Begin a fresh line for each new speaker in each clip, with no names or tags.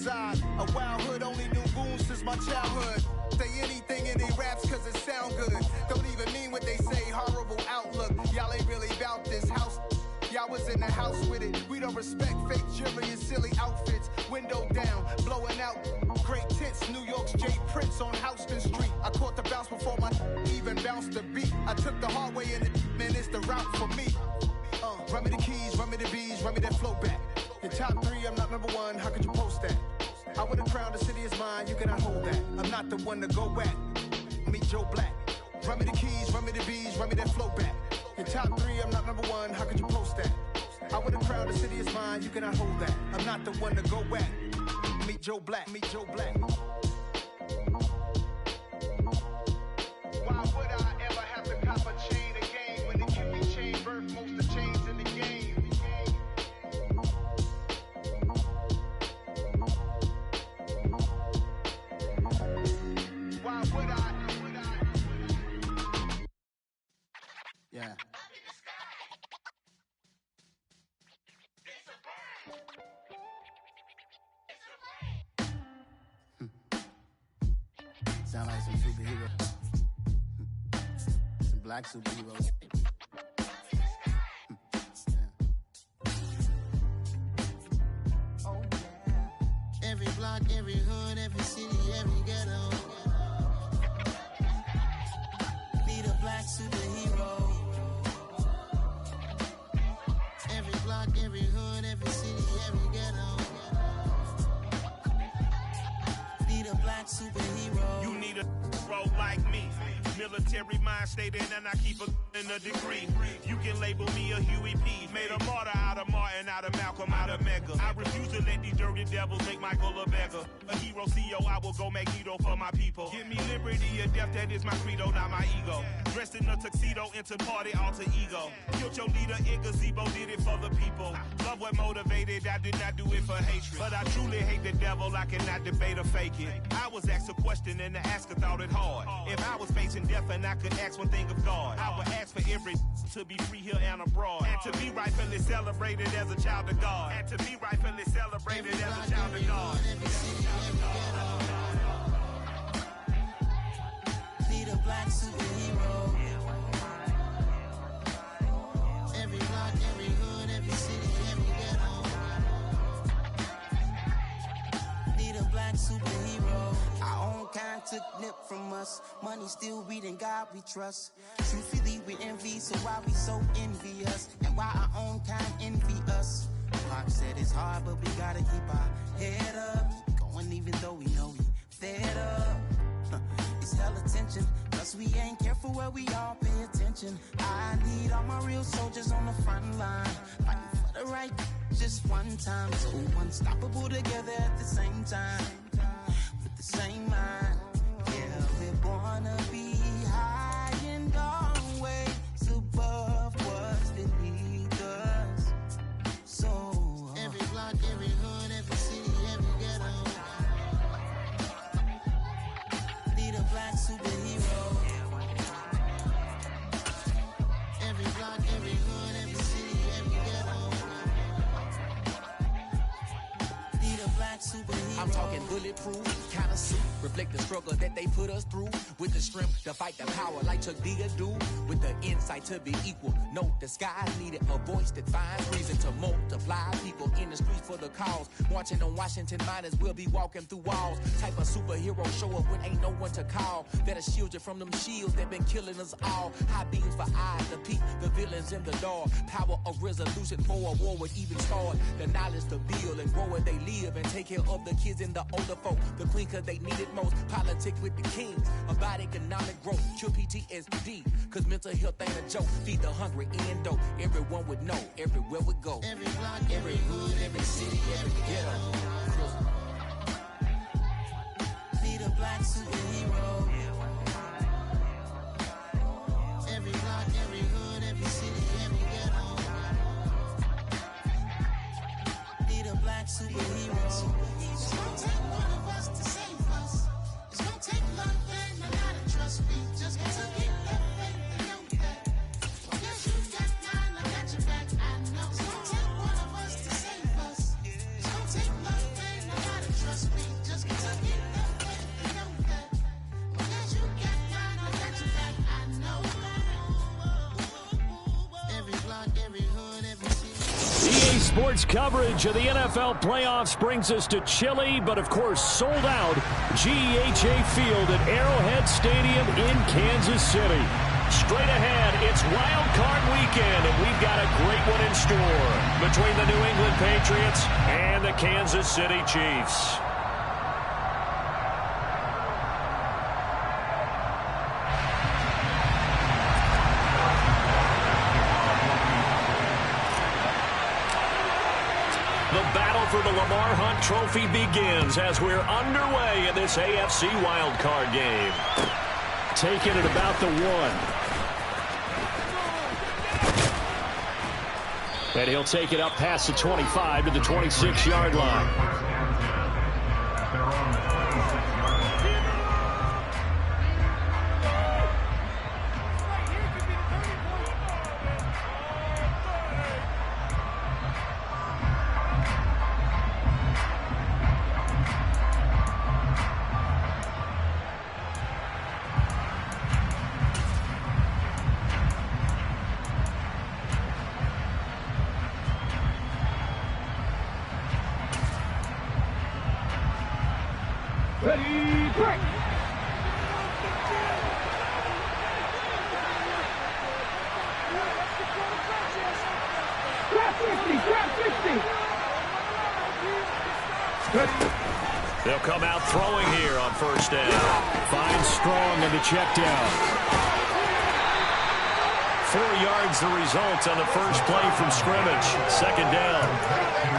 reside. A wild hood, only knew goons since my childhood. Say anything in they raps cause it sound good. Don't even mean what they say, horrible outlook. Y'all ain't really about this house. Y'all was in the house with it. We don't respect fake jewelry and silly outfits. Window down, blowing out great tits. New York's J. Prince on Houston Street. I caught the bounce before my even bounced the beat. I took the hard way in it, man, it's the route for me. Run me the keys, run me the bees, run me that flow back. In top 3, I'm not number 1, how could you post that? I would've crowned the city is mine, you cannot hold that. I'm not the one to go back. Meet Joe Black. Run me the keys, run me the bees, run me that flow back. In top 3, I'm not number 1, how could you post that? I would've crowned the city is mine, you cannot hold that. I'm not the one to go back. Meet Joe Black, meet Joe Black. Why would I ever have to cop a chain again when the Kippy chain birthed most of chains in the game? Why would I? Yeah. Sound like some superheroes. Some black superheroes. Oh yeah. Every block, every hood, every city, every ghetto. Need a black superhero. Every block, every hood, every city, every ghetto. Need a black superhero.
You need a role like me. Military mind stated, and I keep in a degree. You can label me a Huey P. Made a martyr out of Martin, out of Malcolm, out of Mega. I refuse to let these dirty devils make Michael a beggar. A hero CEO, I will go Magneto for my people. Give me liberty or death, that is my credo, not my ego. Dressed in a tuxedo, into party alter ego. Killed your leader in gazebo, did it for the people. Love what motivated, I did not do it for hatred. But I truly hate the devil, I cannot debate or fake it. I was asked a question and the asker thought it hard. If I was facing death and I could ask one thing of God, I would ask for every to be free here and abroad, and to be rightfully celebrated as a child of God, and to be rightfully celebrated as a child of God.
Need a black superhero. Every block, every hood, every city, every ghetto. Need a black superhero. Our own kind took nip from us. Money still reading God we trust. Truthfully we envy, so why we so envious? And why our own kind envy us? Pac said it's hard, but we gotta keep our head up. Keep going even though we know we fed up. It's hell attention, cause we ain't careful where we all pay attention. I need all my real soldiers on the front line, fighting for the right just one time. So unstoppable together at the same time, with the same mind. Yeah, we're born to be high and always above what's beneath us. So every block, every hood, every city, every ghetto. Need a black superhero. Every block, every hood, every city, every ghetto. Need a black superhero.
I'm talking bulletproof, kind of suit, reflect the struggle that they put us through, with the strength to fight the power like Chuck D do, with the insight to be equal. No disguise needed, a voice that finds reason to multiply people in the streets for the cause. Marching on Washington, might as well be walking through walls. Type of superhero show up when ain't no one to call. That'll shield you from them shields that been killing us all. High beams for eyes to peek the villains in the dark. Power of resolution for a war would even start. The knowledge to build and grow where they live and take care of the kids and the older folk. The queen cause they need it most. Politics with the kings about economic growth. Cure PTSD cause mental health ain't a joke. Feed the hungry and dope. Everyone would know everywhere we go.
Every block, every hood, every city, every ghetto. Need a black superhero. Every block, every hood, every city, every ghetto. Need a black superhero. It's gonna take one of us to save us. It's gonna take love and a lot of trust. We just gotta keep that faith and know that. Yes, you got mine, I got your back, I know. It's gonna take one of us to save us. It's gonna take love
Sports coverage of the NFL playoffs brings us to chilly, but of course sold out GEHA Field at Arrowhead Stadium in Kansas City. Straight ahead, it's Wild Card Weekend, and we've got a great one in store between the New England Patriots and the Kansas City Chiefs. The battle for the Lamar Hunt Trophy begins as we're underway in this AFC wildcard game. Taking it about the 1. And he'll take it up past the 25 to the 26-yard line.
Ready, break! Grab 50, grab 50!
They'll come out throwing here on first down. Finds Strong in the check down. 4 yards the result on the first play from scrimmage. Second down.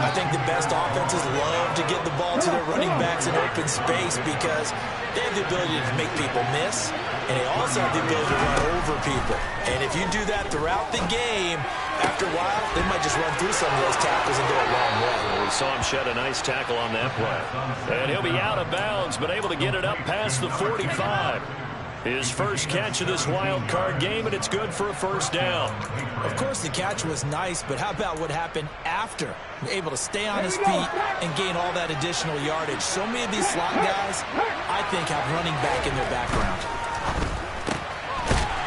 I think the best offenses love to get the ball to their running backs in open space because they have the ability to make people miss, and they also have the ability to run over people. And if you do that throughout the game, after a while, they might just run through some of those tackles and go a long way.
We saw him shed a nice tackle on that play. And he'll be out of bounds, but able to get it up past the 45. His first catch of this wild card game, and it's good for a first down.
Of course, the catch was nice, but how about what happened after? Able to stay on his feet and gain all that additional yardage. So many of these slot guys, I think, have running back in their background.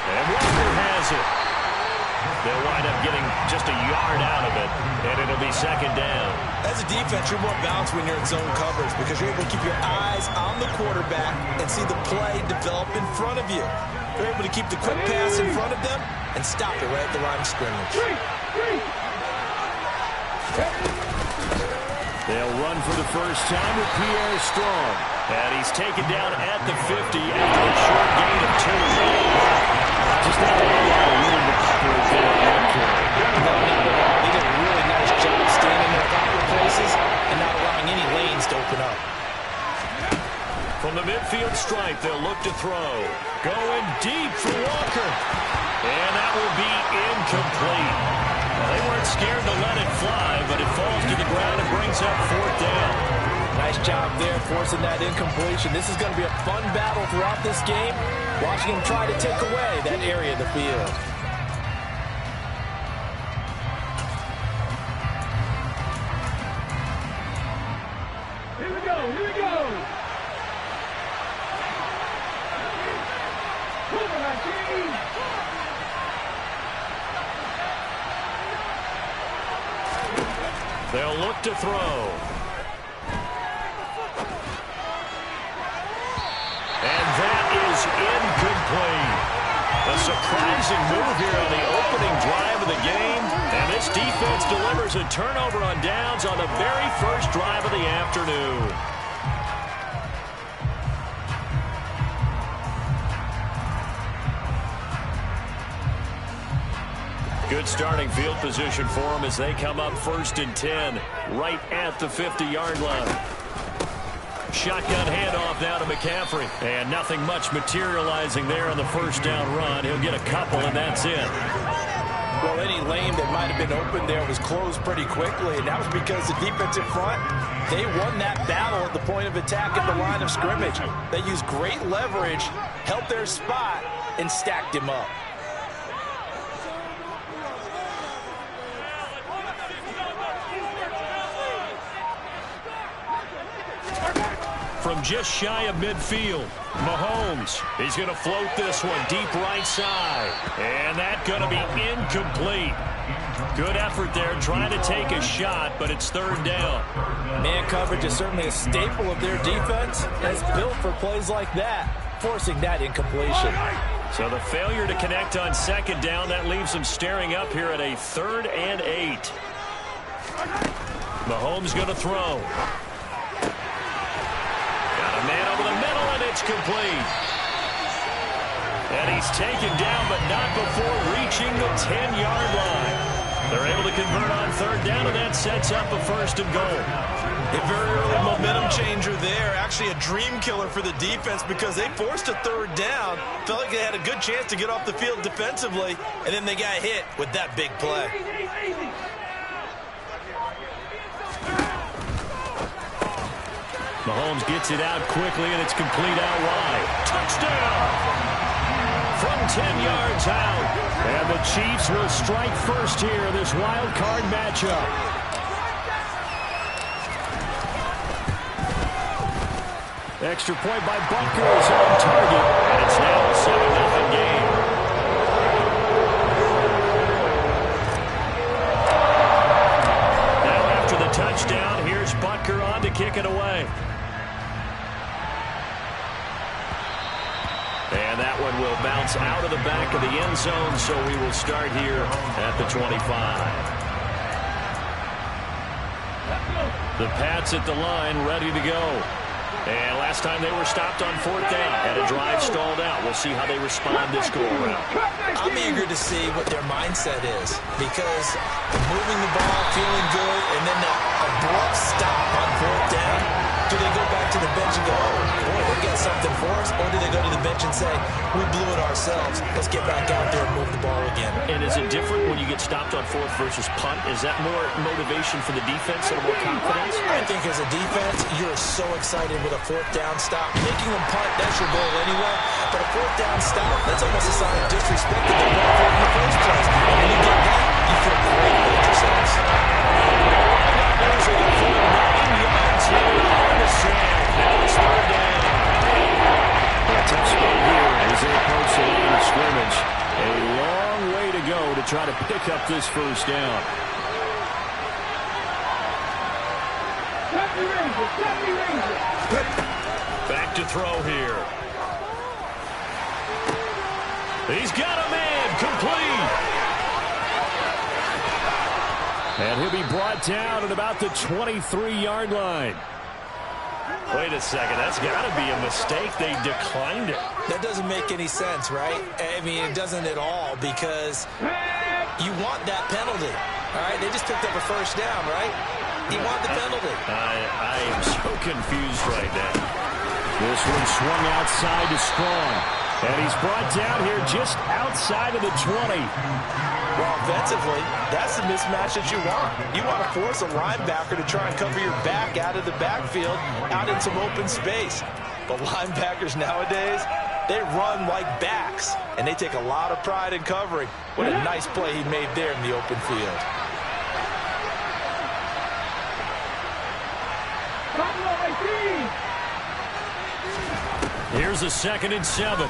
And Walker has it. They'll wind up getting just a yard out of it, and it'll be second down.
As a defense, you're more balanced when you're in zone coverage because you're able to keep your eyes on the quarterback and see the play develop in front of you. You're able to keep the quick pass in front of them and stop it right at the line of scrimmage.
They'll run for the first time with Pierre Strong. And he's taken down at the 50 after a short gain of 2. Just not a lot of room for a bit of that carry.
No, not at all. They did a really nice job staying in their proper places and not allowing any lanes to open up.
From the midfield stripe, they'll look to throw. Going deep for Walker. And that will be incomplete. Well, they weren't scared to let it fly, but it falls to the ground and brings up fourth down.
Nice job there forcing that incompletion. This is going to be a fun battle throughout this game. Watching him try to take away that area of the field.
Here we go, here we go! Move it, my team!
They'll look to throw. And that is incomplete. A surprising move here on the opening drive of the game. And this defense delivers a turnover on downs on the very first drive of the afternoon. Good starting field position for them as they come up 1st and 10, right at the 50-yard line. Shotgun handoff now to McCaffrey. And nothing much materializing there on the first down run. He'll get a couple, and that's it.
Well, any lane that might have been open there was closed pretty quickly, and that was because the defensive front, they won that battle at the point of attack at the line of scrimmage. They used great leverage, held their spot, and stacked him up.
From just shy of midfield, Mahomes, he's going to float this one deep right side. And that's going to be incomplete. Good effort there, trying to take a shot, but it's third down.
Man coverage is certainly a staple of their defense. It's built for plays like that, forcing that incompletion.
So the failure to connect on second down, that leaves them staring up here at a 3rd and 8. Mahomes going to throw. Got a man over the middle, and it's complete. And he's taken down, but not before reaching the 10-yard line. They're able to convert on third down, and that sets up a 1st and goal.
A very early momentum changer there. Actually a dream killer for the defense because they forced a 3rd down. Felt like they had a good chance to get off the field defensively, and then they got hit with that big play.
Mahomes gets it out quickly, and it's complete out wide. Touchdown! From 10 yards out. And the Chiefs will strike first here in this wild card matchup. Extra point by Butker is on target, and it's now a 7-0 game. Now after the touchdown, here's Butker on to kick it away. And that one will bounce out of the back of the end zone, so we will start here at the 25. The Pats at the line, ready to go. And last time they were stopped on 4th down, had a drive stalled out. We'll see how they respond this go-around.
I'm eager to see what their mindset is because moving the ball, feeling good, and then that abrupt stop on 4th down. Do they go back to the bench and go, oh, boy, they got something for us? Or do they go to the bench and say, we blew it ourselves. Let's get back out there and move the ball again.
And is it different when you get stopped on 4th versus punt? Is that more motivation for the defense, a little more confidence?
I think as a defense, you're so excited with a 4th down stop. Making them punt, that's your goal anyway. But a 4th down stop, that's almost a sign of disrespect that they're going for it in the first place. And when you get that, you feel great about yourselves.
There's a 9 yards here on the sack. Now it's third down. A tough spot here as they approach the line of scrimmage. A long way to go to try to pick up this first down. Back to throw here. He's got a man, complete. And he'll be brought down at about the 23-yard line. Wait a second, that's got to be a mistake. They declined it.
That doesn't make any sense, right? I mean, it doesn't at all because you want that penalty. All right, they just picked up a first down, right? You want the penalty.
I am so confused right now. This one swung outside to Strong. And he's brought down here just outside of the 20.
Well, offensively, that's the mismatch that you want. You want to force a linebacker to try and cover your back out of the backfield, out in some open space. But linebackers nowadays, they run like backs, and they take a lot of pride in covering. What a nice play he made there in the open field.
Here's a 2nd and 7.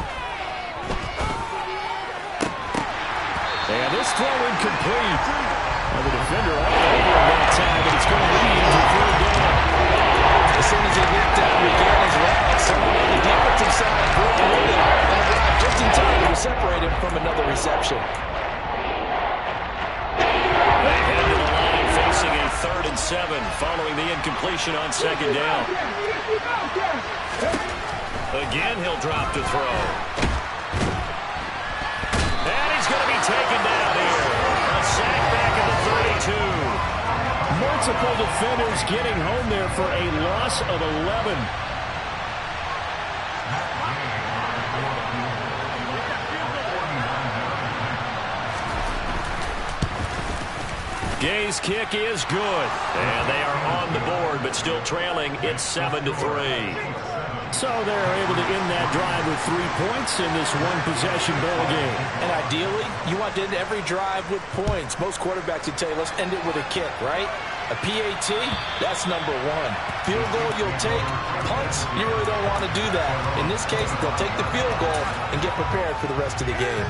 And this throw incomplete. Well, the defender all over him that time, but it's going to lead to 3rd down.
As soon as he looked down, began his route. Someone on the defensive side broke with him and arrived just in time to separate him from another reception.
They head to the line facing a 3rd and 7 following the incompletion on 2nd down. Again, he'll drop to throw. And he's going to be taken down here. A sack back at the 32. Multiple defenders getting home there for a loss of 11. Gay's kick is good. And they are on the board, but still trailing. It's 7-3. So they're able to end that drive with 3 points in this one-possession ball game.
And ideally, you want to end every drive with points. Most quarterbacks would tell you, let's end it with a kick, right? A PAT, that's number 1. Field goal you'll take. Punts, you really don't want to do that. In this case, they'll take the field goal and get prepared for the rest of the game.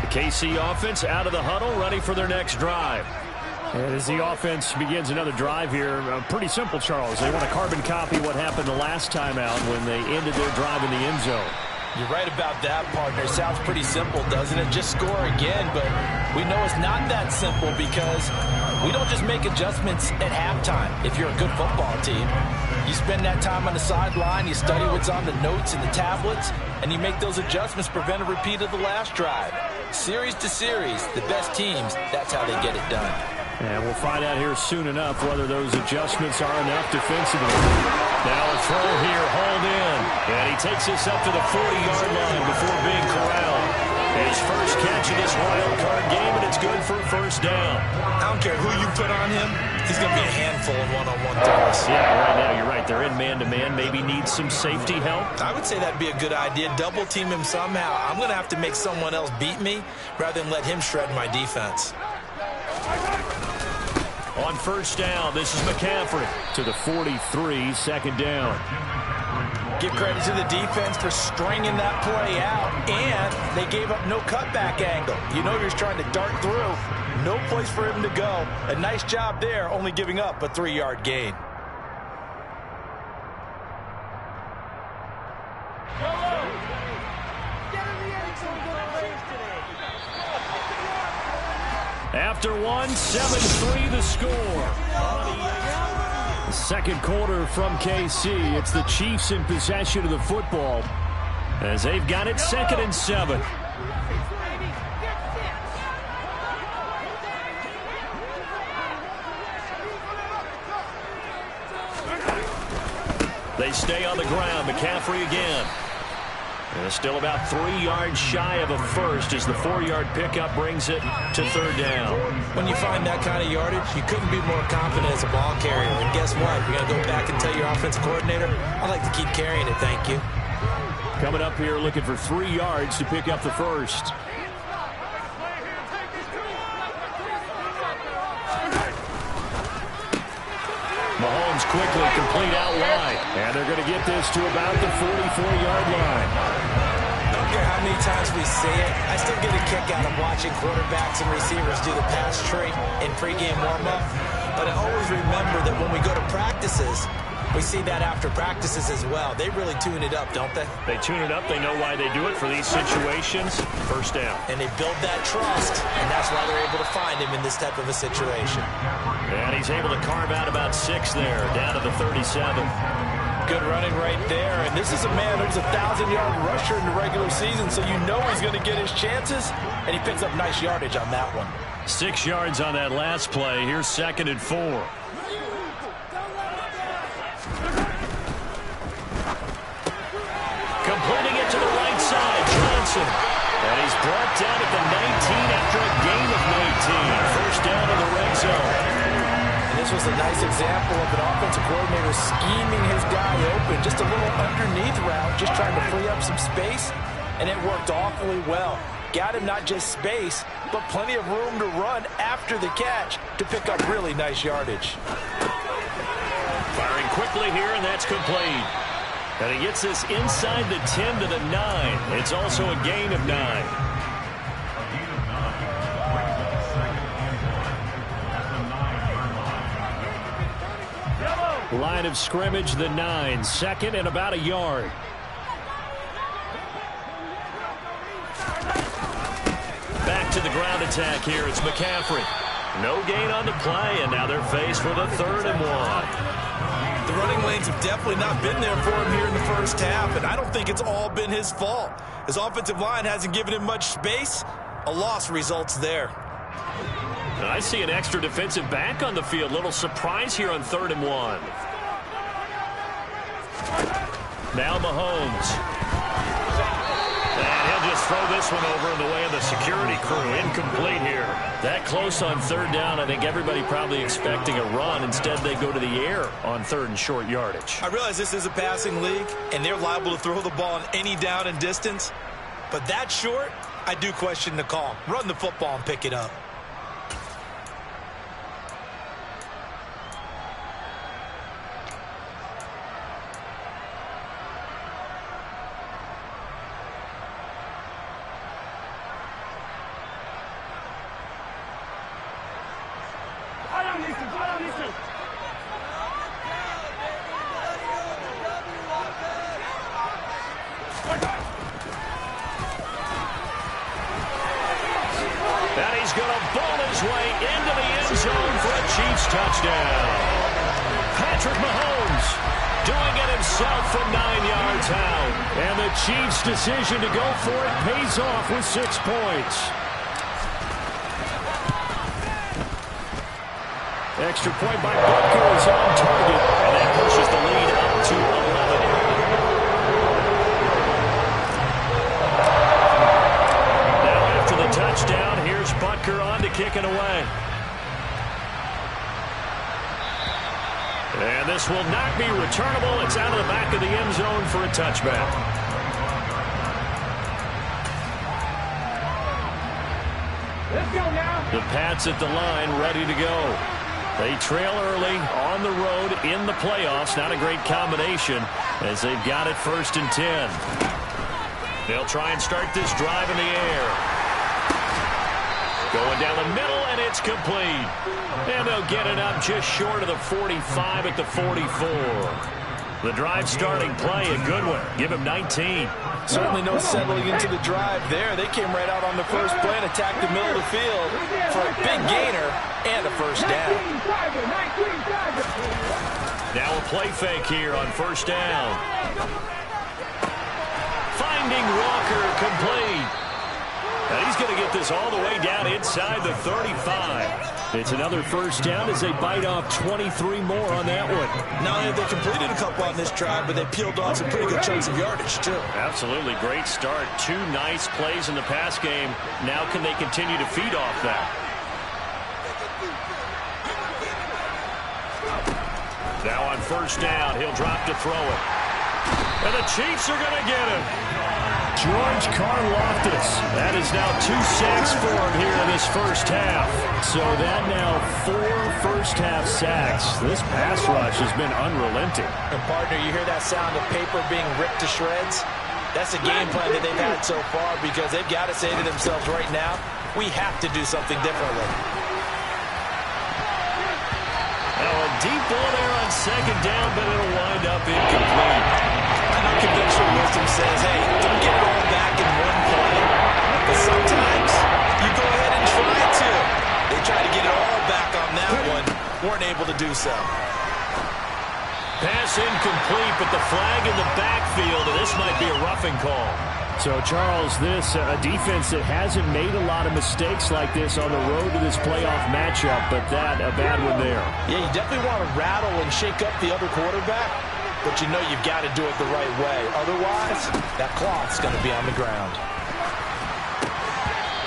The KC offense out of the huddle, ready for their next drive. And as the offense begins another drive here, pretty simple, Charles. They want to carbon copy what happened the last time out when they ended their drive in the end zone.
You're right about that, partner. Sounds pretty simple, doesn't it? Just score again, but we know it's not that simple because we don't just make adjustments at halftime if you're a good football team. You spend that time on the sideline, you study what's on the notes and the tablets, and you make those adjustments, prevent a repeat of the last drive. Series to series, the best teams, that's how they get it done.
And we'll find out here soon enough whether those adjustments are enough defensively. Now a throw here, hauled in. And he takes this up to the 40-yard line before being corralled. His first catch in this wild card game, and it's good for a first down.
I don't care who you put on him. He's going to be a handful in one-on-one throws.
Yeah, right now you're right. They're in man-to-man. Maybe needs some safety help.
I would say that'd be a good idea. Double team him somehow. I'm going to have to make someone else beat me rather than let him shred my defense.
On first down, this is McCaffrey to the 43, second down.
Give credit to the defense for stringing that play out, and they gave up no cutback angle. You know you're trying to dart through. No place for him to go. A nice job there, only giving up a 3-yard gain.
After one, 7-3 the score. Second quarter from KC. It's the Chiefs in possession of the football as they've got it 2nd and 7. They stay on the ground. McCaffrey again. And it's still about 3 yards shy of a first as the 4-yard pickup brings it to third down.
When you find that kind of yardage, you couldn't be more confident as a ball carrier. And guess what? You're going to go back and tell your offensive coordinator, I'd like to keep carrying it, thank you.
Coming up here looking for 3 yards to pick up the first. Mahomes quickly complete out wide. And they're going to get this to about the 44-yard line.
I don't care how many times we say it, I still get a kick out of watching quarterbacks and receivers do the pass tree in pregame warm-up. But I always remember that when we go to practices, we see that after practices as well. They really tune it up, don't they?
They tune it up. They know why they do it for these situations. First down.
And they build that trust, and that's why they're able to find him in this type of a situation.
And he's able to carve out about 6 there, down to the 37.
Good running right there. And this is a man who's a 1,000-yard rusher in the regular season, so you know he's going to get his chances, and he picks up nice yardage on that one.
6 yards on that last play. Here's 2nd and 4. Completing it to the right side, Johnson. And he's brought down at the 19 after a gain of 19. First down in the red zone.
And this was a nice example of an offensive coordinator scheming his guy open. Just a little underneath route, just trying to free up some space. And it worked awfully well. Got him not just space, but plenty of room to run after the catch to pick up really nice yardage.
Firing quickly here, and that's complete. And he gets this inside the 10 to the 9. It's also a gain of 9. Line of scrimmage, the 9. 2nd and about a yard. Back to the ground attack here. It's McCaffrey. No gain on the play, and now they're faced with a 3rd and 1.
The running lanes have definitely not been there for him here in the first half, and I don't think it's all been his fault. His offensive line hasn't given him much space. A loss results there.
I see an extra defensive back on the field. Little surprise here on 3rd and 1. Now Mahomes. And he'll just throw this one over in the way of the security crew. Incomplete here. That close on 3rd down. I think everybody probably expecting a run. Instead, they go to the air on 3rd and short yardage.
I realize this is a passing league, and they're liable to throw the ball on any down and distance. But that short, I do question the call. Run the football and pick it up.
Patrick Mahomes doing it himself from 9 yards out. And the Chiefs' decision to go for it pays off with 6 points. Extra point by Butker is on target, and that pushes the lead up to 11. Now after the touchdown, here's Butker on to kick it away. And this will not be returnable. It's out of the back of the end zone for a touchback.
Let's go now.
The Pats at the line, ready to go. They trail early on the road in the playoffs. Not a great combination as they've got it 1st and 10. They'll try and start this drive in the air. Going down the middle, and it's complete. And they'll get it up just short of the 45 at the 44. The drive starting play, a good one. Give him 19.
Certainly no settling into the drive there. They came right out on the first play and attacked the middle of the field for a big gainer and a first down.
Now a play fake here on 1st down. Finding Walker, complete. Now he's going to get this all the way down inside the 35. It's another 1st down as they bite off 23 more on that one.
Not only have they completed a couple on this drive, but they peeled off some pretty good chunks of yardage, too.
Absolutely great start. 2 nice plays in the pass game. Now can they continue to feed off that? Now on 1st down, he'll drop to throw it. And the Chiefs are going to get him. George Karlaftis. That is now 2 sacks for him here in this 1st half. So that now 4 first-half sacks. This pass rush has been unrelenting.
And, partner, you hear that sound of paper being ripped to shreds? That's a game plan that they've had so far because they've got to say to themselves right now, we have to do something differently.
Now a deep ball there on 2nd down, but it'll wind up incomplete.
I know conventional wisdom says, hey, don't get it all back in one play. But sometimes you go ahead and try to. They try to get it all back on that one. Weren't able to do so.
Pass incomplete, but the flag in the backfield, and this might be a roughing call. So, Charles, this a defense that hasn't made a lot of mistakes like this on the road to this playoff matchup, but that, a bad one there.
Yeah, you definitely want to rattle and shake up the other quarterback, but you know you've got to do it the right way. Otherwise, that cloth's going to be on the ground.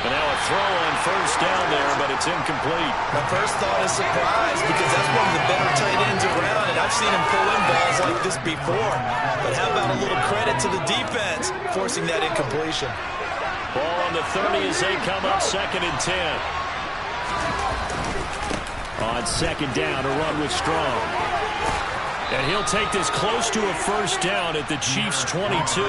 And now a throw on 1st down there, but it's incomplete.
My first thought is surprise because that's one of the better tight ends around, and I've seen him pull in balls like this before. But how about a little credit to the defense forcing that incompletion?
Ball on the 30 as they come up 2nd and 10. On 2nd down, a run with Strong. And he'll take this close to a 1st down at the Chiefs' 22. That'll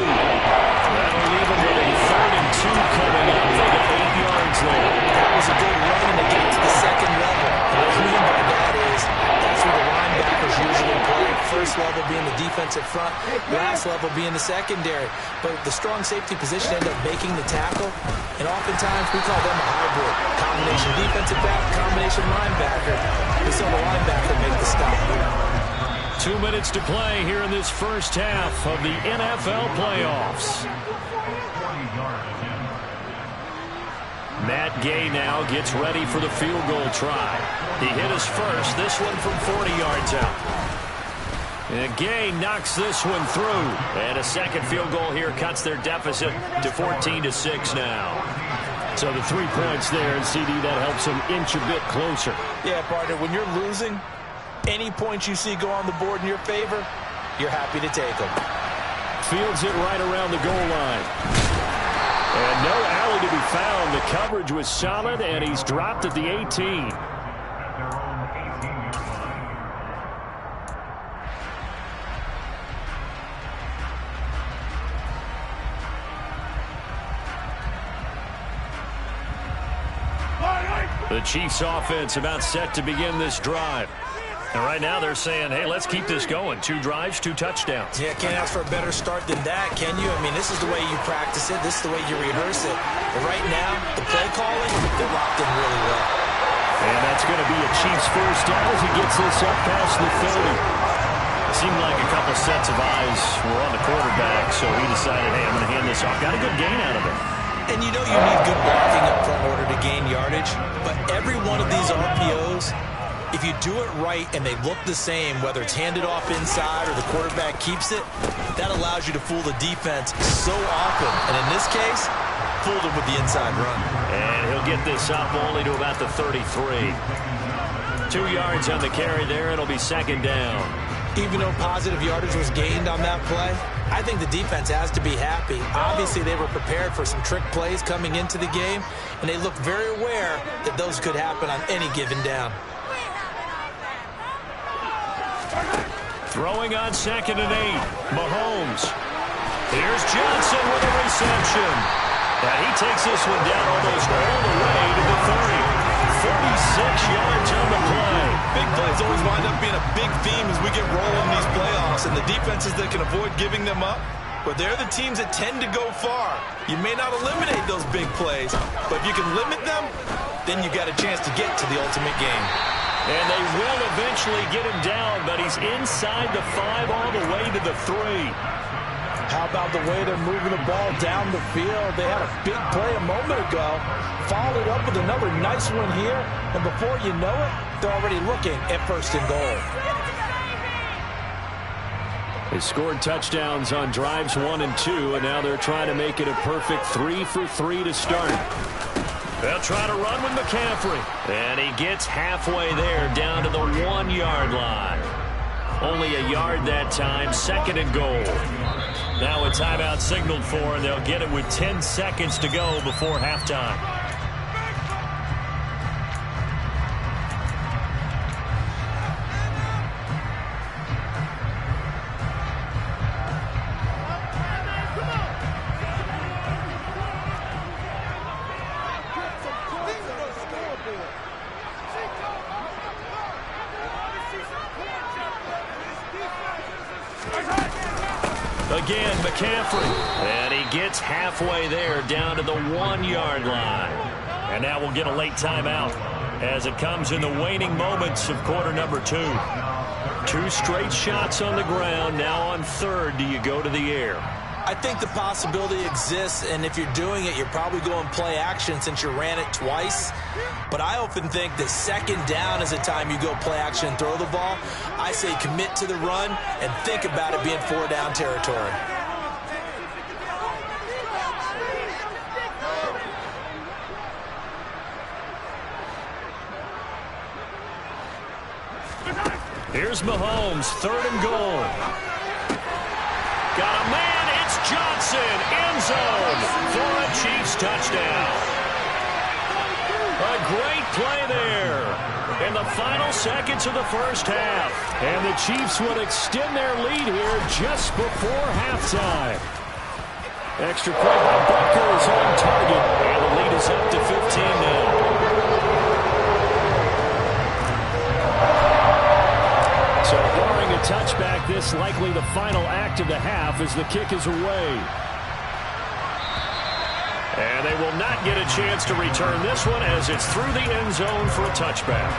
leave them with a 3rd and 2 coming up. They got 8 yards there.
That was a good run, and they got to the 2nd level. And what I mean by that is that's where the linebackers usually play. 1st level being the defensive front, last level being the secondary. But the strong safety position ended up making the tackle, and oftentimes we call them a hybrid. Combination defensive back, combination linebacker. We saw the linebacker make the stop.
2 minutes to play here in this 1st half of the NFL playoffs. Matt Gay now gets ready for the field goal try. He hit his first, this one from 40 yards out. And Gay knocks this one through. And a 2nd field goal here cuts their deficit to 14-6 now. So the 3 points there, and CD, that helps them inch a bit closer.
Yeah, partner, when you're losing, any points you see go on the board in your favor, you're happy to take them.
Fields it right around the goal line. And no alley to be found. The coverage was solid, and he's dropped at the 18. The Chiefs offense about set to begin this drive. And right now they're saying, hey, let's keep this going. 2 drives, 2 touchdowns.
Yeah, can't ask for a better start than that, can you? I mean, this is the way you practice it. This is the way you rehearse it. But right now, the play calling, they're locked in really well.
And that's going to be a Chiefs 1st down as he gets this up past the 30. Seemed like a couple sets of eyes were on the quarterback, so he decided, hey, I'm going to hand this off. Got a good gain out of it.
And you know you need good blocking up front in order to gain yardage, but every one of these RPOs, if you do it right and they look the same, whether it's handed off inside or the quarterback keeps it, that allows you to fool the defense so often. And in this case, fooled him with the inside run.
And he'll get this up only to about the 33. 2 yards on the carry there. It'll be second down.
Even though positive yardage was gained on that play, I think the defense has to be happy. Obviously, they were prepared for some trick plays coming into the game, and they look very aware that those could happen on any given down.
Throwing on 2nd and 8. Mahomes. Here's Johnson with a reception. And he takes this one down almost all the way to the 30. 46 yards on the play.
Big plays always wind up being a big theme as we get rolling in these playoffs, and the defenses that can avoid giving them up, but they're the teams that tend to go far. You may not eliminate those big plays, but if you can limit them, then you got a chance to get to the ultimate game.
And they will eventually get him down, but he's inside the 5 all the way to the 3.
How about the way they're moving the ball down the field? They had a big play a moment ago, followed up with another nice one here, and before you know it, they're already looking at 1st and goal.
They scored touchdowns on drives 1 and 2, and now they're trying to make it a perfect 3 for 3 to start. They'll try to run with McCaffrey, and he gets halfway there down to the 1-yard line. Only a yard that time, 2nd and goal. Now a timeout signaled for, and they'll get it with 10 seconds to go before halftime. Again, McCaffrey. And he gets halfway there down to the 1-yard line. And now we'll get a late timeout as it comes in the waning moments of quarter number 2. 2 straight shots on the ground. Now on 3rd, do you go to the air?
I think the possibility exists, and if you're doing it, you're probably going play action since you ran it twice. But I often think that 2nd down is the time you go play action and throw the ball. I say commit to the run and think about it being 4-down territory.
Here's Mahomes, 3rd and goal. Got a man. Johnson, end zone for a Chiefs touchdown. A great play there in the final seconds of the first half. And the Chiefs would extend their lead here just before halftime. Extra point by Butker is on target, and the lead is up to 15 now. So barring a touchback, this likely the final act of the half as the kick is away. And they will not get a chance to return this one as it's through the end zone for a touchback.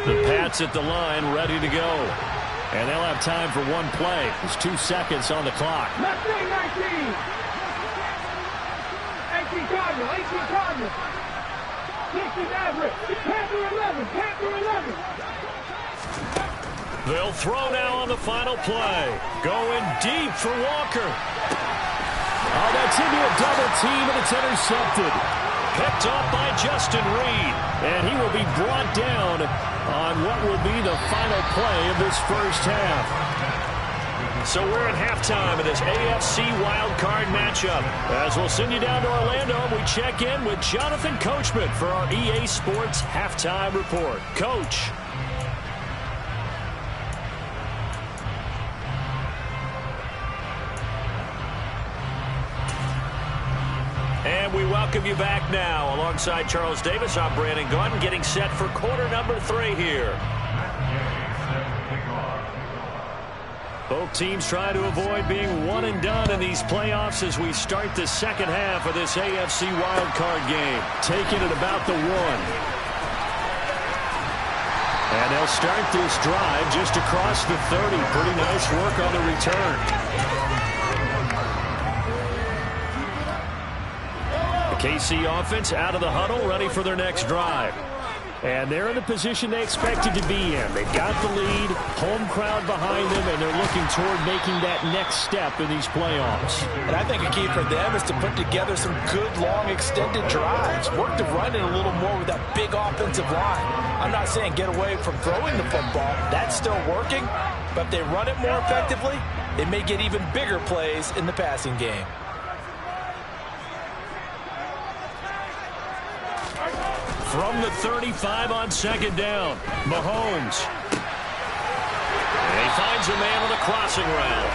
The Pats at the line ready to go. And they'll have time for one play. There's 2 seconds on the clock.
18 Cardinals. 16 Everett. Panther 11.
They'll throw now on the final play. Going deep for Walker. Oh, that's into a double team, and it's intercepted. Picked off by Justin Reed. And he will be brought down on what will be the final play of this first half. So we're at halftime of this AFC wildcard matchup. As we'll send you down to Orlando, we check in with Jonathan Coachman for our EA Sports Halftime Report. Coach. And we welcome you back now. Alongside Charles Davis, I'm Brandon Gaudin, getting set for quarter number 3 here. Both teams trying to avoid being one and done in these playoffs as we start the second half of this AFC wildcard game. Taking it about the 1. And they'll start this drive just across the 30. Pretty nice work on the return. The KC offense out of the huddle, ready for their next drive. And they're in the position they expected to be in. They've got the lead, home crowd behind them, and they're looking toward making that next step in these playoffs.
And I think a key for them is to put together some good, long, extended drives. Work to run it a little more with that big offensive line. I'm not saying get away from throwing the football. That's still working. But if they run it more effectively, they may get even bigger plays in the passing game.
From the 35 on second down, Mahomes. And he finds a man on the crossing route.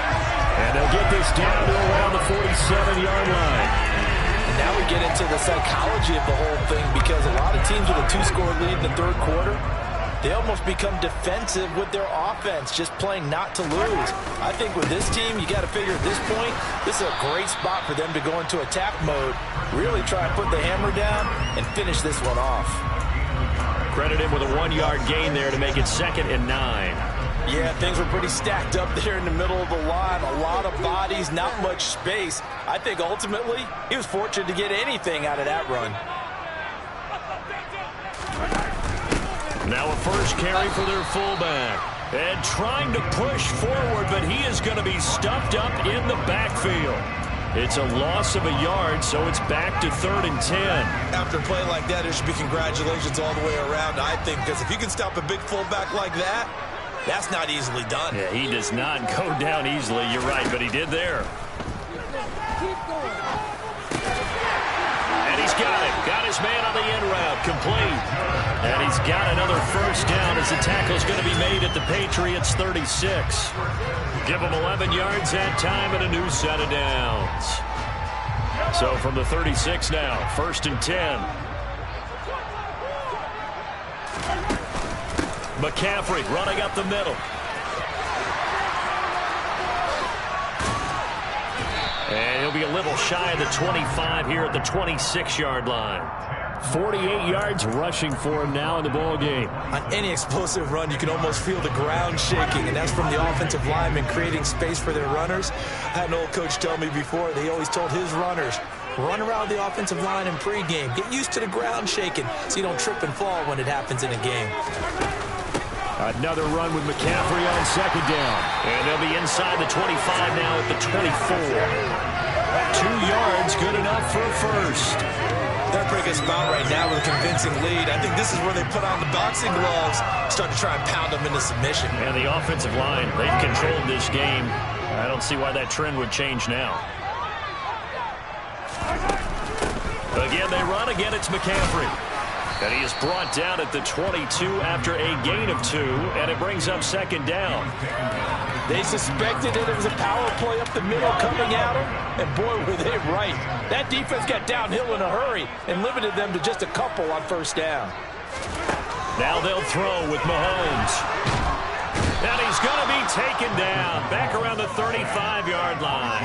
And they'll get this down to around the 47-yard line.
And now we get into the psychology of the whole thing, because a lot of teams with a 2-score lead in the third quarter, they almost become defensive with their offense, just playing not to lose. I think with this team, you got to figure at this point, this is a great spot for them to go into attack mode, really try and put the hammer down and finish this one off.
Credit him with a 1-yard gain there to make it 2nd and 9.
Yeah, things were pretty stacked up there in the middle of the line. A lot of bodies, not much space. I think ultimately he was fortunate to get anything out of that run.
Now a first carry for their fullback. And trying to push forward, but he is going to be stuffed up in the backfield. It's a loss of a yard, so it's back to 3rd and 10.
After a play like that, there should be congratulations all the way around, I think, because if you can stop a big fullback like that, that's not easily done.
Yeah, he does not go down easily. You're right, but he did there. And he's got it. Got his man on the end route. Complete. And he's got another first down as the tackle's going to be made at the Patriots 36. Give him 11 yards that time and a new set of downs. So from the 36 now, 1st and 10. McCaffrey running up the middle. And he'll be a little shy of the 25 here at the 26-yard line. 48 yards rushing for him now in the ball game.
On any explosive run, you can almost feel the ground shaking, and that's from the offensive linemen creating space for their runners. I had an old coach tell me before, they always told his runners, run around the offensive line in pregame. Get used to the ground shaking so you don't trip and fall when it happens in a game.
Another run with McCaffrey on second down. And they'll be inside the 25 now at the 24. 2 yards, good enough for a first.
They're in a pretty good spot right now with a convincing lead. I think this is where they put on the boxing gloves, start to try and pound them into submission.
And the offensive line, they've controlled this game. I don't see why that trend would change now. Again, they run. Again, it's McCaffrey. And he is brought down at the 22 after a gain of 2, and it brings up second down.
They suspected that it was a power play up the middle coming at them, and boy, were they right. That defense got downhill in a hurry and limited them to just a couple on first down.
Now they'll throw with Mahomes. And he's going to be taken down back around the 35-yard line.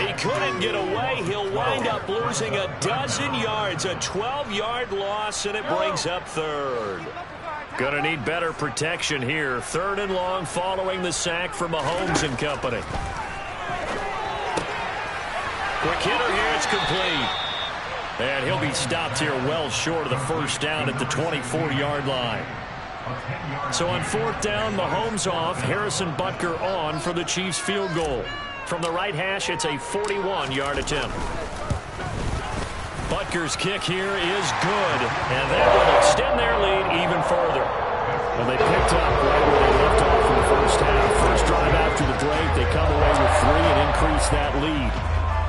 He couldn't get away. He'll wind up losing a dozen yards, a 12-yard loss, and it brings up 3rd. Going to need better protection here. 3rd and long following the sack from Mahomes and company. Quick hitter here. It's complete. And he'll be stopped here well short of the first down at the 24-yard line. So on 4th down, Mahomes off, Harrison Butker on for the Chiefs field goal. From the right hash, it's a 41-yard attempt. Butker's kick here is good, and that will extend their lead even further. Well, they picked up right where they left off in the first half. First drive after the break, they come away with 3 and increase that lead.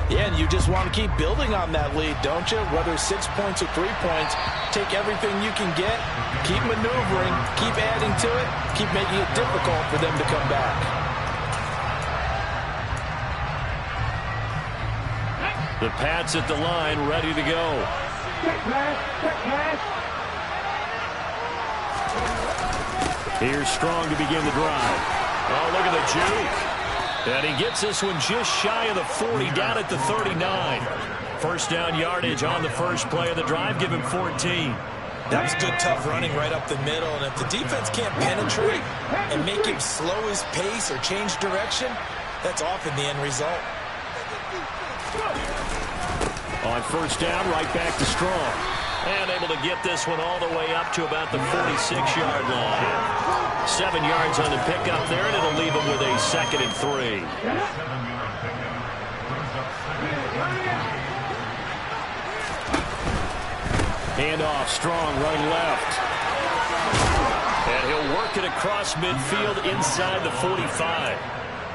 Yeah, and you just want to keep building on that lead, don't you? Whether it's 6 points or 3 points, take everything you can get, keep maneuvering, keep adding to it, keep making it difficult for them to come back.
The Pats at the line, ready to go. Here's Strong to begin the drive. Oh, look at the juke. And he gets this one just shy of the 40, down at the 39. First down yardage on the first play of the drive. Give him 14.
That was good, tough running right up the middle. And if the defense can't penetrate and make him slow his pace or change direction, that's often the end result.
On first down, right back to Strong. And able to get this one all the way up to about the 46-yard line. 7 yards on the pickup there, and it'll leave him with a 2nd and 3. Handoff, Strong, run left. And he'll work it across midfield inside the 45.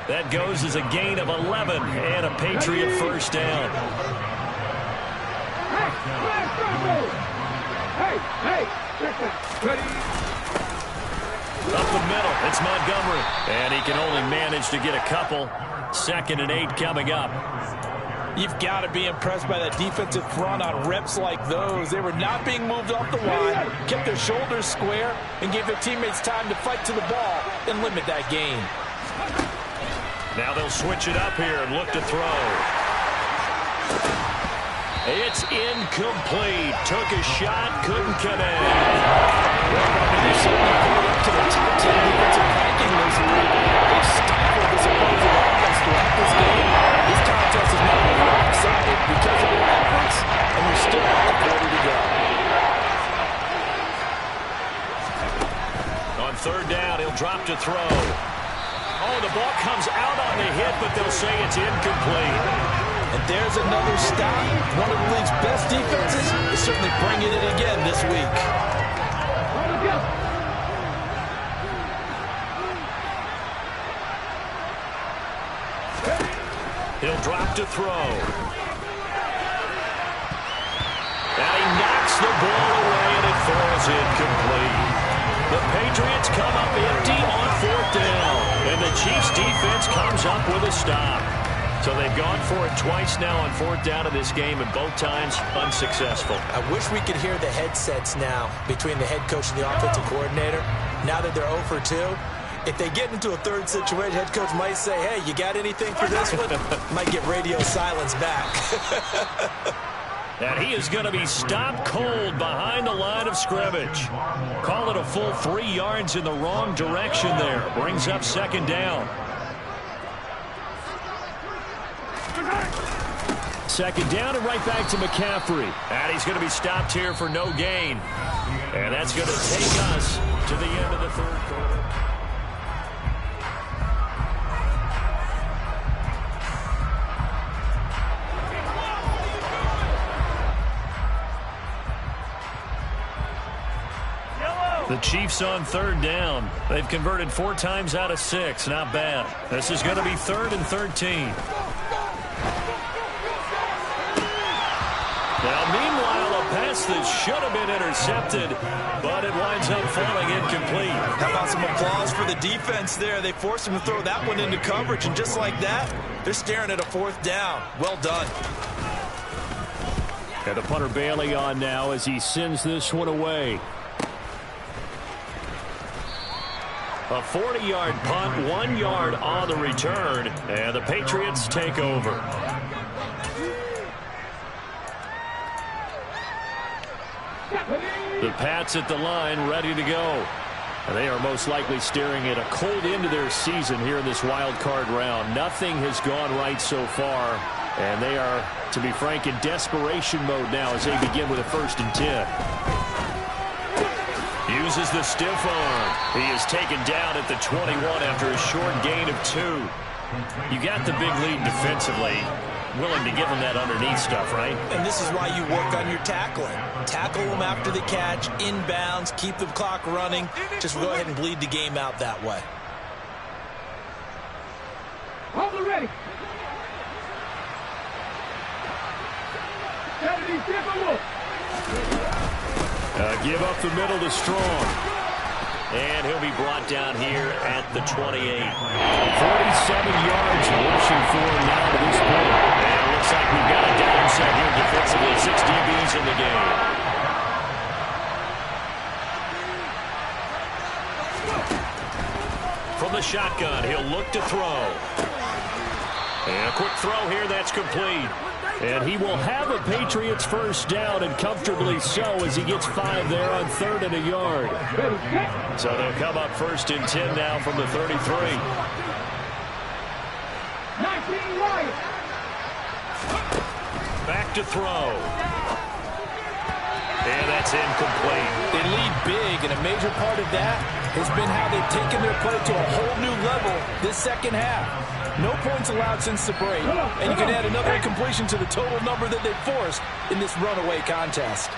That goes as a gain of 11 and a Patriot first down. Up the middle, it's Montgomery. And he can only manage to get a couple. 2nd and 8 coming up.
You've got to be impressed by that defensive front on reps like those. They were not being moved off the line, kept their shoulders square, and gave their teammates time to fight to the ball and limit that gain.
Now they'll switch it up here and look to throw. It's incomplete. Took a shot, couldn't connect.
They're certainly going up to the top 10 defensive ranking this week. They've stifled this opposing offense throughout this game. This contest is not lopsided because of their efforts, and they're still at the 40 to go.
On third down, he'll drop to throw. Oh, the ball comes out on the hit, but they'll say it's incomplete.
And there's another stop. One of the league's best defenses is certainly bringing it again this week.
He'll drop to throw. And he knocks the ball away, and it falls incomplete. The Patriots come up empty on fourth down, and the Chiefs defense comes up with a stop. So they've gone for it twice now on fourth down of this game, and both times unsuccessful.
I wish we could hear the headsets now between the head coach and the offensive coordinator. Now that they're 0 for 2, if they get into a third situation, head coach might say, hey, you got anything for this one? Might get radio silence back.
And he is going to be stopped cold behind the line of scrimmage. Call it a full 3 yards in the wrong direction there. Brings up second down. Second down and right back to McCaffrey. And he's going to be stopped here for no gain. And that's going to take us to the end of the third quarter. The Chiefs on third down. They've converted 4 times out of 6. Not bad. This is going to be 3rd and 13. Now, meanwhile, a pass that should have been intercepted, but it winds up falling incomplete.
How about some applause for the defense there? They forced him to throw that one into coverage, and just like that, they're staring at a 4th down. Well done.
And the punter Bailey on now as he sends this one away. A 40-yard punt, 1 yard on the return, and the Patriots take over. The Pats at the line, ready to go. And they are most likely staring at a cold end to their season here in this wild card round. Nothing has gone right so far, and they are, to be frank, in desperation mode now as they begin with a 1st and 10. Uses the stiff arm. He is taken down at the 21 after a short gain of 2. You got the big lead defensively. Willing to give him that underneath stuff, right?
And this is why you work on your tackling. Tackle them after the catch, inbounds, keep the clock running. Just go ahead and bleed the game out that way.
Hold it ready.
Give up the middle to Strong. And he'll be brought down here at the 28. 47 yards rushing for him now to this point. And it looks like we've got a down set here defensively. 6 DBs in the game. From the the shotgun. He'll look to throw. And a quick throw here. That's complete. And he will have a Patriots first down, and comfortably so, as he gets 5 there on 3rd and a yard. So they'll come up 1st and 10 now from the 33.
19 right.
Back to throw. And that's incomplete.
They lead big, and a major part of that has been how they've taken their play to a whole new level this second half. No points allowed since the break, and you can add another incompletion to the total number that they've forced in this runaway contest.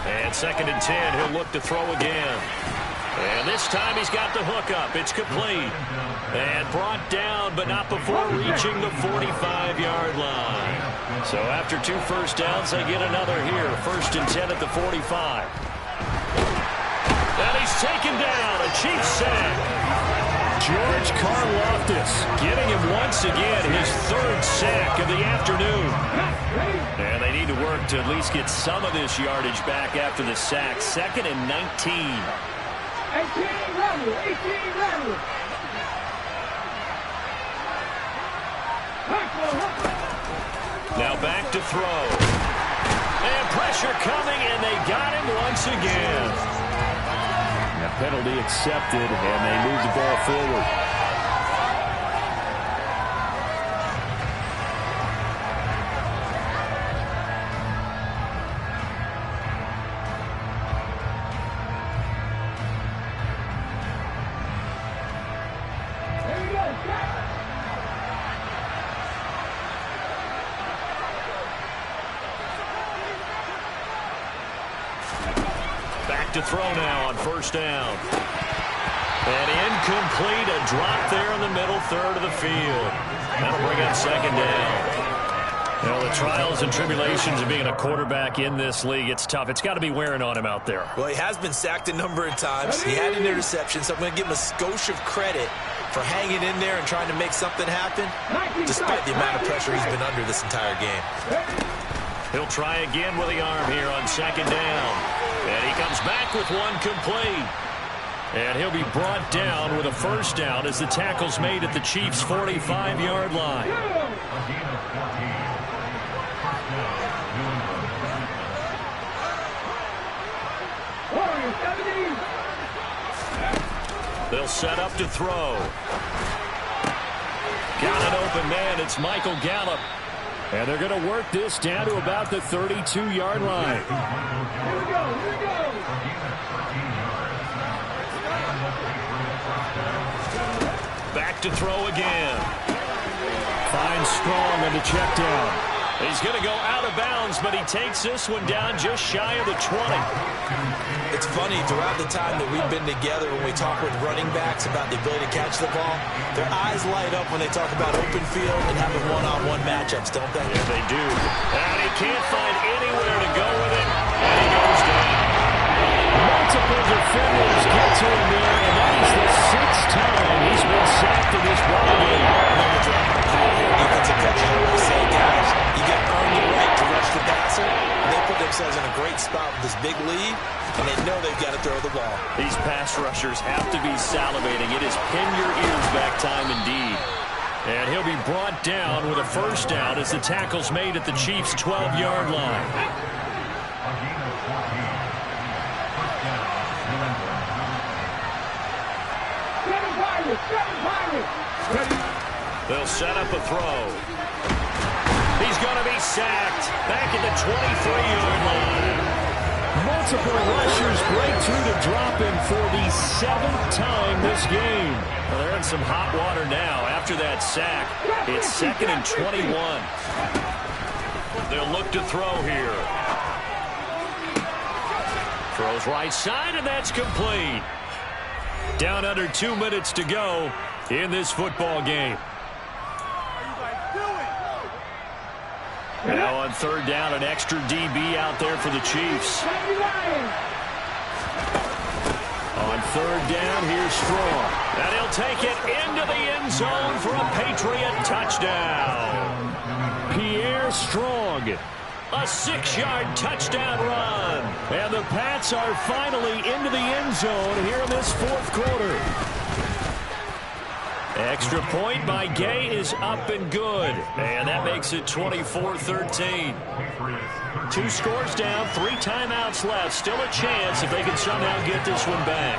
And 2nd and 10, he'll look to throw again. And this time he's got the hook up. It's complete. And brought down, but not before reaching the 45-yard line. So after 2 first downs, they get another here. 1st and 10 at the 45. And he's taken down. A Chiefs sack. George Karlaftis getting him once again, his 3rd sack of the afternoon. And they need to work to at least get some of this yardage back after the sack. 2nd and 19.
18 level. 18 level.
Now back to throw. And pressure coming, and they got him once again. A penalty accepted, and they move the ball forward. To throw now on 1st down. And incomplete, a drop there in the middle 3rd of the field. That'll bring up 2nd down. You know, the trials and tribulations of being a quarterback in this league, it's tough. It's got to be wearing on him out there.
Well, he has been sacked a number of times. He had an interception, so I'm going to give him a skosh of credit for hanging in there and trying to make something happen, despite the amount of pressure he's been under this entire game.
He'll try again with the arm here on 2nd down. And he comes back with one complete. And he'll be brought down with a first down as the tackle's made at the Chiefs' 45-yard line. They'll set up to throw. Got an open man. It's Michael Gallup. And they're going to work this down to about the 32-yard line. Back to throw again. Finds Strong on the check down. He's going to go out of bounds, but he takes this one down just shy of the 20.
It's funny, throughout the time that we've been together, when we talk with running backs about the ability to catch the ball, their eyes light up when they talk about open field and having one-on-one matchups, don't they?
Yeah, they do. And he can't find anywhere to go with it, and he goes down. Multiple defenders get to him there, and that is the 6th time he's been sacked in this ball game.
Another drop of the ball here. Defensive coach always say, guys, you got to earn the right to rush the passer. And they put themselves in a great spot with this big lead, and they know they've got to throw the ball.
These pass rushers have to be salivating. It is pin your ears back time indeed. And he'll be brought down with a first down as the tackle's made at the Chiefs' 12-yard line. They'll set up a throw. He's going to be sacked back at the 23-yard line. Multiple rushers break through to drop him for the 7th time this game. Well, they're in some hot water now. After that sack, it's 2nd and 21. They'll look to throw here. Throws right side, and that's complete. Down under 2 minutes to go in this football game. Now on 3rd down, an extra DB out there for the Chiefs. On 3rd down, here's Strong. And he'll take it into the end zone for a Patriot touchdown. Pierre Strong, a 6-yard touchdown run. And the Pats are finally into the end zone here in this 4th quarter. Extra point by Gay is up and good. And that makes it 24-13. 2 scores down, 3 timeouts left. Still a chance if they can somehow get this one back.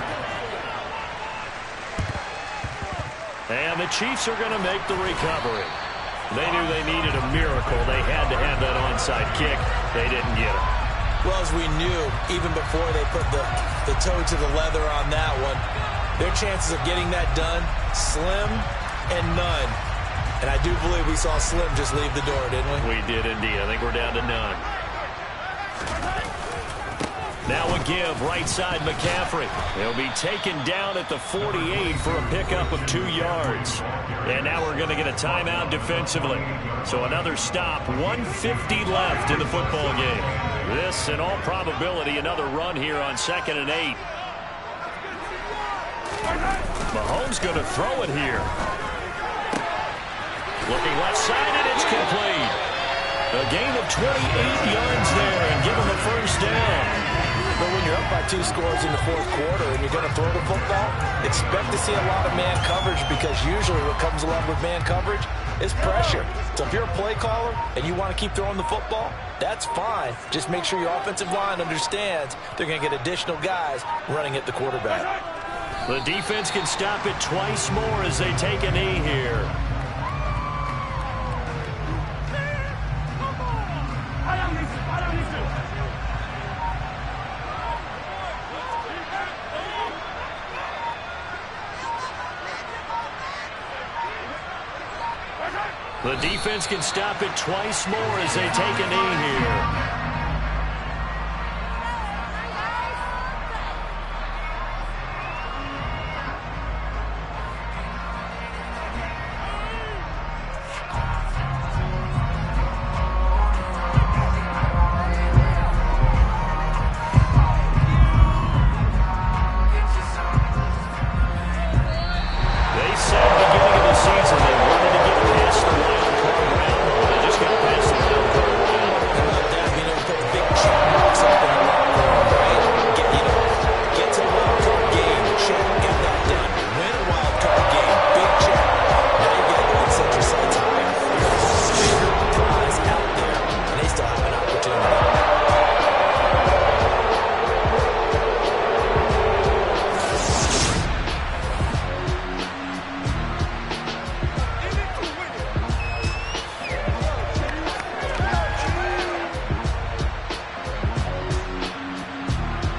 And the Chiefs are going to make the recovery. They knew they needed a miracle. They had to have that onside kick. They didn't get it.
Well, as we knew, even before they put the toe to the leather on that one, their chances of getting that done, slim and none. And I do believe we saw Slim just leave the door, didn't we?
We did indeed. I think we're down to none. Now a give, right side McCaffrey. He'll be taken down at the 48 for a pickup of 2 yards. And now we're going to get a timeout defensively. So another stop, 1:50 left in the football game. This, in all probability, another run here on 2nd and 8. Mahomes going to throw it here. Looking left side, and it's complete. A gain of 28 yards there and give him a first down.
But when you're up by 2 scores in the 4th quarter and you're going to throw the football, expect to see a lot of man coverage, because usually what comes along with man coverage is pressure. So if you're a play caller and you want to keep throwing the football, that's fine. Just make sure your offensive line understands they're going to get additional guys running at the quarterback.
The defense can stop it twice more as they take a knee here. The defense can stop it twice more as they take a knee here.